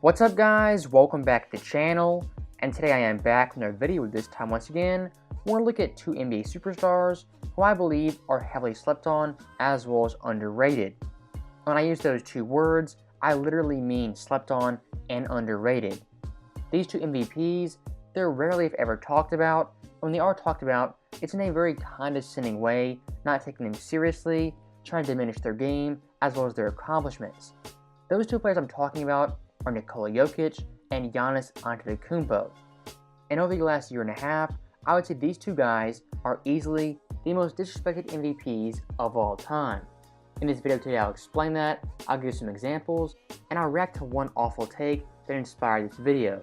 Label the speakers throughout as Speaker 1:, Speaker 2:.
Speaker 1: What's up guys, welcome back to the channel, and today I am back with another video. This time once again, we're going to look at two NBA superstars who I believe are heavily slept on as well as underrated. When I use those two words, I literally mean slept on and underrated. These two MVPs, they're rarely if ever talked about. When they are talked about, it's in a very condescending way, not taking them seriously, trying to diminish their game as well as their accomplishments. Those two players I'm talking about are Nikola Jokic and Giannis Antetokounmpo. And over the last year and a half, I would say these two guys are easily the most disrespected MVPs of all time. In this video today, I'll explain that, I'll give you some examples, and I'll react to one awful take that inspired this video.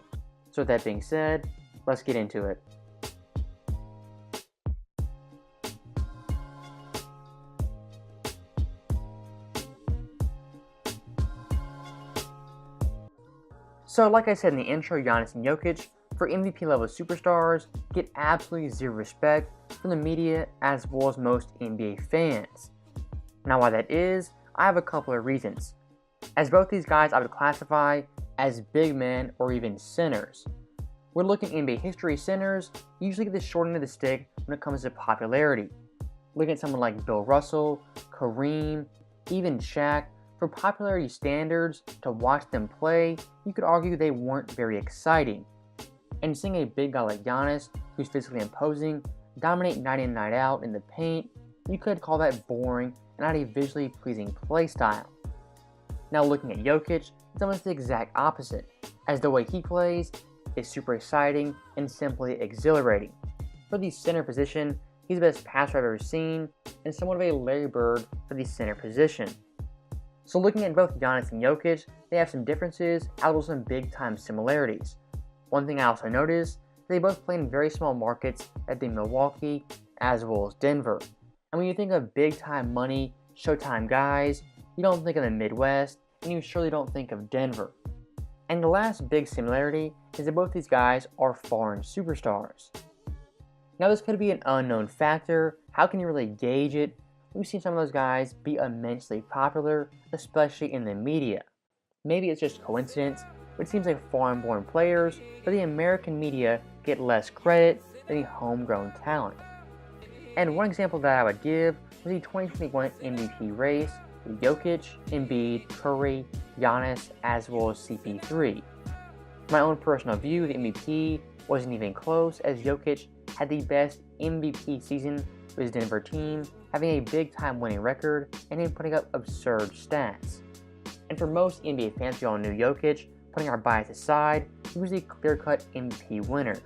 Speaker 1: So with that being said, let's get into it. So like I said in the intro, Giannis and Jokic, for MVP level superstars, get absolutely zero respect from the media as well as most NBA fans. Now why that is, I have a couple of reasons. As both these guys I would classify as big men or even centers. We're looking at NBA history, centers usually get the short end of the stick when it comes to popularity. Looking at someone like Bill Russell, Kareem, even Shaq, for popularity standards, to watch them play, you could argue they weren't very exciting. And seeing a big guy like Giannis, who's physically imposing, dominate night in night out in the paint, you could call that boring and not a visually pleasing play style. Now looking at Jokic, it's almost the exact opposite, as the way he plays is super exciting and simply exhilarating. For the center position, he's the best passer I've ever seen, and somewhat of a Larry Bird for the center position. So looking at both Giannis and Jokic, they have some differences as well as some big time similarities. One thing I also noticed, they both play in very small markets at the Milwaukee as well as Denver. And when you think of big time money, showtime guys, you don't think of the Midwest, and you surely don't think of Denver. And the last big similarity is that both these guys are foreign superstars. Now this could be an unknown factor. How can you really gauge it? We've seen some of those guys be immensely popular, especially in the media. Maybe it's just coincidence, but it seems like foreign-born players for the American media get less credit than the homegrown talent. And one example that I would give was the 2021 MVP race with Jokic, Embiid, Curry, Giannis, as well as CP3. My own personal view, the MVP wasn't even close, as Jokic had the best MVP season with his Denver team, having a big-time winning record and him putting up absurd stats. And for most NBA fans, we all knew Jokic, putting our bias aside, he was a clear-cut MVP winner.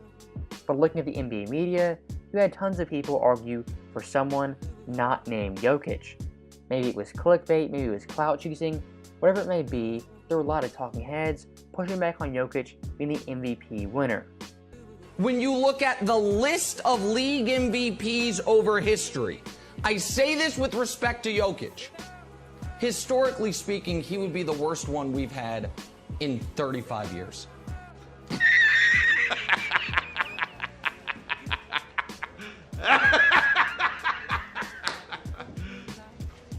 Speaker 1: But looking at the NBA media, you had tons of people argue for someone not named Jokic. Maybe it was clickbait, maybe it was clout chasing, whatever it may be, there were a lot of talking heads pushing back on Jokic being the MVP winner.
Speaker 2: When you look at the list of league MVPs over history, I say this with respect to Jokic. Historically speaking, he would be the worst one we've had in 35 years.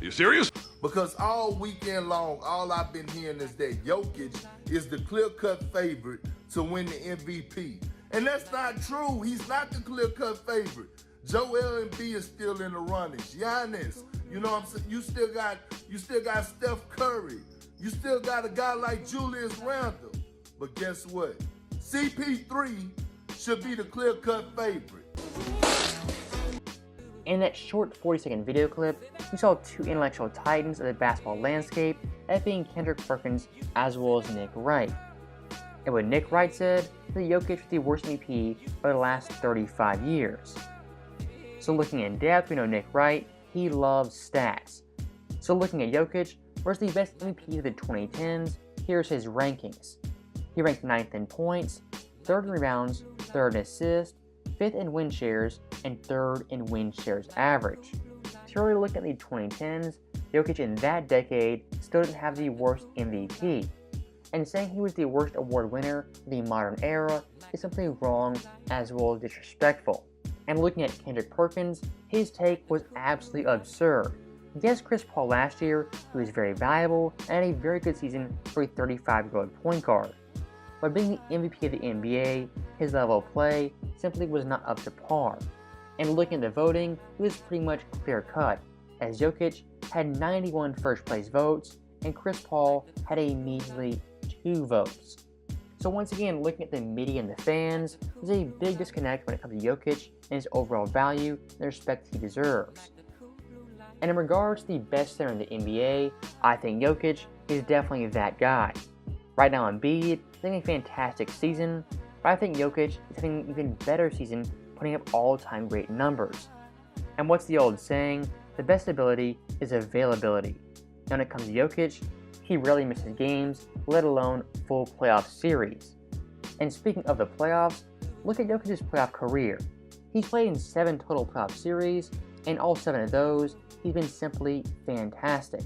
Speaker 3: You serious?
Speaker 4: Because all weekend long, all I've been hearing is that Jokic is the clear-cut favorite to win the MVP. And that's not true. He's not the clear-cut favorite. Joel Embiid is still in the running. Giannis, you know what I'm saying? You still got Steph Curry. You still got a guy like Julius Randle. But guess what? CP3 should be the clear-cut favorite.
Speaker 1: In that short 40-second video clip, we saw two intellectual titans of the basketball landscape, that being Kendrick Perkins as well as Nick Wright. And what Nick Wright said, that Jokic was the worst MVP of the last 35 years. So looking in depth, we know Nick Wright, he loves stats. So looking at Jokic versus the best MVP of the 2010s, here's his rankings. He ranked 9th in points, 3rd in rebounds, 3rd in assists, 5th in win shares, and 3rd in win shares average. So really looking at the 2010s, Jokic in that decade still didn't have the worst MVP. And saying he was the worst award winner of the modern era is simply wrong as well as disrespectful. And looking at Kendrick Perkins, his take was absolutely absurd. Yes, Chris Paul last year, he was very valuable and had a very good season for a 35-year-old point guard. But being the MVP of the NBA, his level of play simply was not up to par. And looking at the voting, it was pretty much clear-cut, as Jokic had 91 first-place votes, and Chris Paul had a measly 2 votes. So once again, looking at the media and the fans, there's a big disconnect when it comes to Jokic and his overall value and the respect he deserves. And in regards to the best center in the NBA, I think Jokic is definitely that guy. Right now Embiid is having a fantastic season, but I think Jokic is having an even better season, putting up all-time great numbers. And what's the old saying? The best ability is availability. And when it comes to Jokic, he rarely misses games, let alone full playoff series. And speaking of the playoffs, look at Jokic's playoff career. He's played in 7 total playoff series, and all 7 of those, he's been simply fantastic.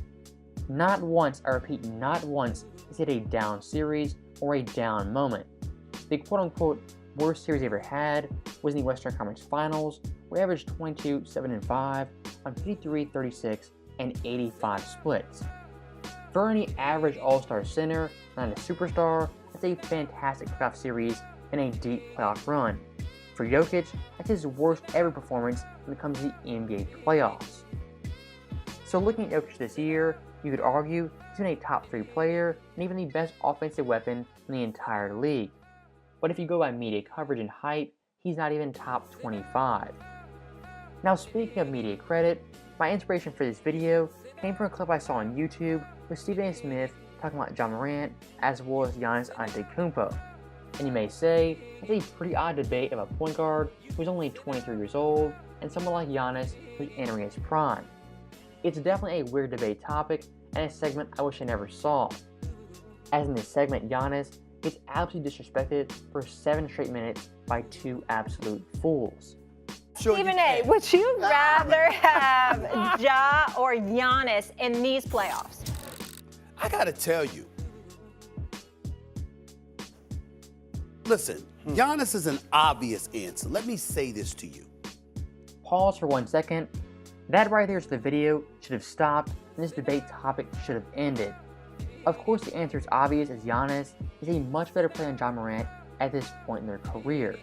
Speaker 1: Not once, I repeat, not once has he had a down series or a down moment. The quote-unquote worst series he ever had was in the Western Conference Finals, where he averaged 22, 7, and 5 on 53, 36, and 85 splits. For any average all-star center, not a superstar, that's a fantastic playoff series and a deep playoff run. For Jokic, that's his worst ever performance when it comes to the NBA playoffs. So looking at Jokic this year, you could argue he's been a top 3 player and even the best offensive weapon in the entire league. But if you go by media coverage and hype, he's not even top 25. Now speaking of media credit, my inspiration for this video came from a clip I saw on YouTube with Stephen A. Smith talking about Ja Morant as well as Giannis Antetokounmpo. And you may say, that's a pretty odd debate of a point guard who's only 23 years old and someone like Giannis who's entering his prime. It's definitely a weird debate topic and a segment I wish I never saw. As in this segment, Giannis gets absolutely disrespected for 7 straight minutes by 2 absolute fools.
Speaker 5: Stephen A., would you rather have Ja or Giannis in these playoffs?
Speaker 6: I gotta tell you. Listen, Giannis is an obvious answer. Let me say this to you.
Speaker 1: Pause for 1 second. That right there is the video should have stopped and this debate topic should have ended. Of course the answer is obvious, as Giannis is a much better player than Ja Morant at this point in their careers.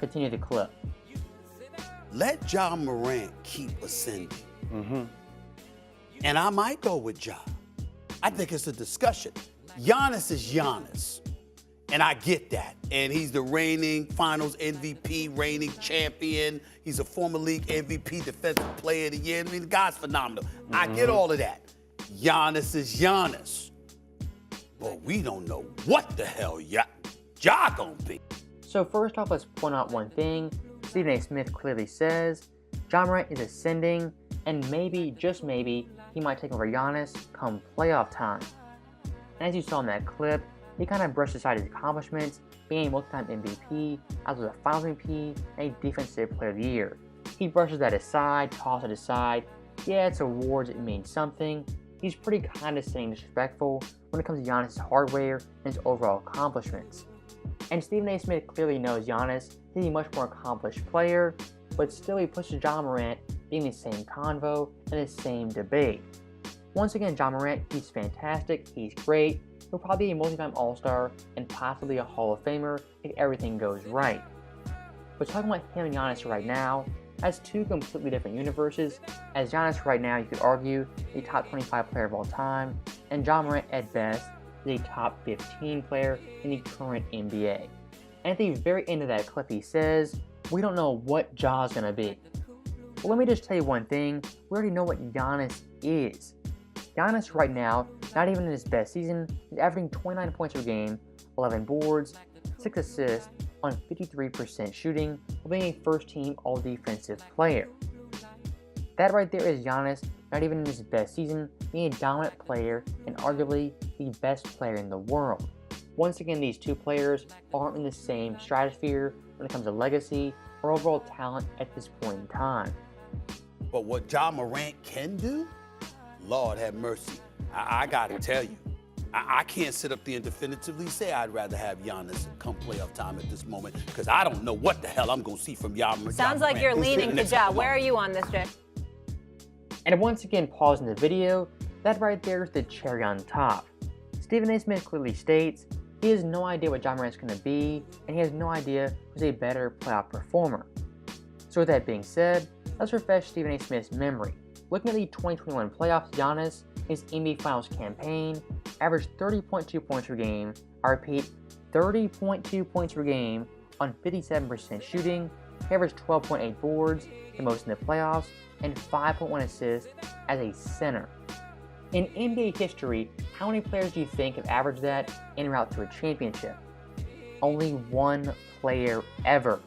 Speaker 1: Continue the clip.
Speaker 6: Let Ja Morant keep ascending. And I might go with Ja. I think it's a discussion. Giannis is Giannis. And I get that. And he's the reigning finals MVP, reigning champion. He's a former league MVP, defensive player of the year. I mean, the guy's phenomenal. I get all of that. Giannis is Giannis. But we don't know what the hell Ja gonna be.
Speaker 1: So first off, let's point out one thing. Stephen A. Smith clearly says Ja Morant is ascending, and maybe, just maybe, he might take over Giannis come playoff time. And as you saw in that clip, he kind of brushed aside his accomplishments, being a multi-time MVP, as well as a Finals MVP, and a Defensive Player of the Year. He brushes that aside, tosses it aside. Yeah, it's awards, it means something. He's pretty condescending, disrespectful when it comes to Giannis' hardware and his overall accomplishments. And Stephen A. Smith clearly knows Giannis is a much more accomplished player, but still he pushes Ja Morant being the same convo and the same debate. Once again, Ja Morant, he's fantastic, he's great, he'll probably be a multi-time All-Star and possibly a Hall of Famer if everything goes right. But talking about him and Giannis right now, as 2 completely different universes, as Giannis right now, you could argue, the top 25 player of all time, and Ja Morant at best is a top 15 player in the current NBA. And at the very end of that clip he says, we don't know what Ja's gonna be. Well, let me just tell you one thing, we already know what Giannis is. Giannis right now, not even in his best season, is averaging 29 points per game, 11 boards, 6 assists on 53% shooting, while being a first-team all-defensive player. That right there is Giannis, not even in his best season, being a dominant player and arguably the best player in the world. Once again, these 2 players aren't in the same stratosphere when it comes to legacy or overall talent at this point in time.
Speaker 6: But what Ja Morant can do, Lord have mercy. I gotta tell you, I can't sit up there and definitively say I'd rather have Giannis come playoff time at this moment, because I don't know what the hell I'm gonna see from Ja Morant.
Speaker 5: Sounds like you're leaning to Ja. Where are you on this, Jay?
Speaker 1: And once again, pausing the video, that right there is the cherry on top. Stephen A. Smith clearly states he has no idea what Ja Morant's going to be, and he has no idea who's a better playoff performer. So with that being said, let's refresh Stephen A. Smith's memory. Looking at the 2021 playoffs, Giannis, his NBA Finals campaign, averaged 30.2 points per game. I repeat, 30.2 points per game on 57% shooting. He averaged 12.8 boards, the most in the playoffs, and 5.1 assists as a center. In NBA history, how many players do you think have averaged that en route to a championship? Only one player ever.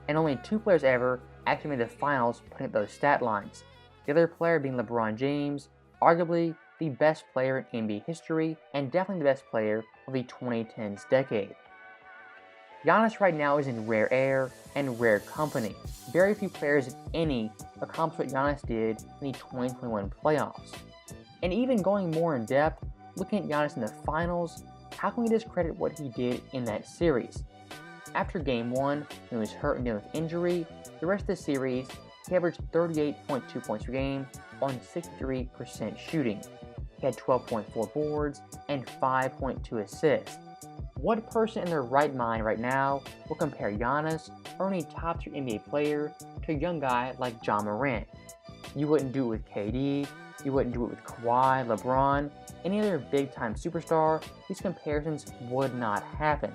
Speaker 1: And only 2 players ever actually made the finals putting up those stat lines. The other player being LeBron James, arguably the best player in NBA history and definitely the best player of the 2010s decade. Giannis right now is in rare air and rare company. Very few players, if any, accomplished what Giannis did in the 2021 playoffs. And even going more in depth, looking at Giannis in the finals, how can we discredit what he did in that series? After Game 1, when he was hurt and dealing with injury, the rest of the series, he averaged 38.2 points per game on 63% shooting. He had 12.4 boards and 5.2 assists. What person in their right mind right now will compare Giannis, only top 3 NBA player, to a young guy like Ja Morant? You wouldn't do it with KD, you wouldn't do it with Kawhi, LeBron, any other big-time superstar. These comparisons would not happen.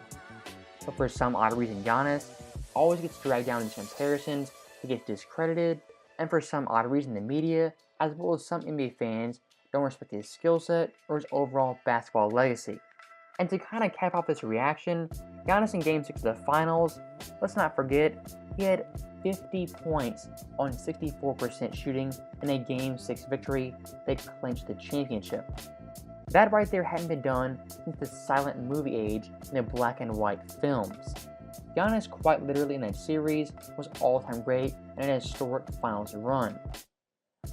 Speaker 1: But for some odd reason, Giannis always gets dragged down in these comparisons, he gets discredited, and for some odd reason the media, as well as some NBA fans, don't respect his skill set or his overall basketball legacy. And to kind of cap off this reaction, Giannis in Game 6 of the Finals, let's not forget, he had 50 points on 64% shooting in a Game 6 victory that clinched the championship. That right there hadn't been done since the silent movie age in the black and white films. Giannis quite literally in that series was all-time great and an historic finals run.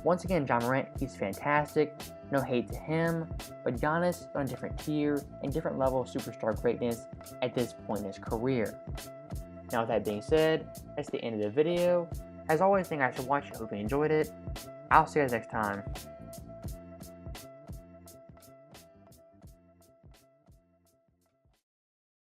Speaker 1: Once again, Ja Morant, he's fantastic, no hate to him, but Giannis on a different tier and different level of superstar greatness at this point in his career. Now with that being said, that's the end of the video. As always, thank you guys for watching, I hope you enjoyed it. I'll see you guys next time.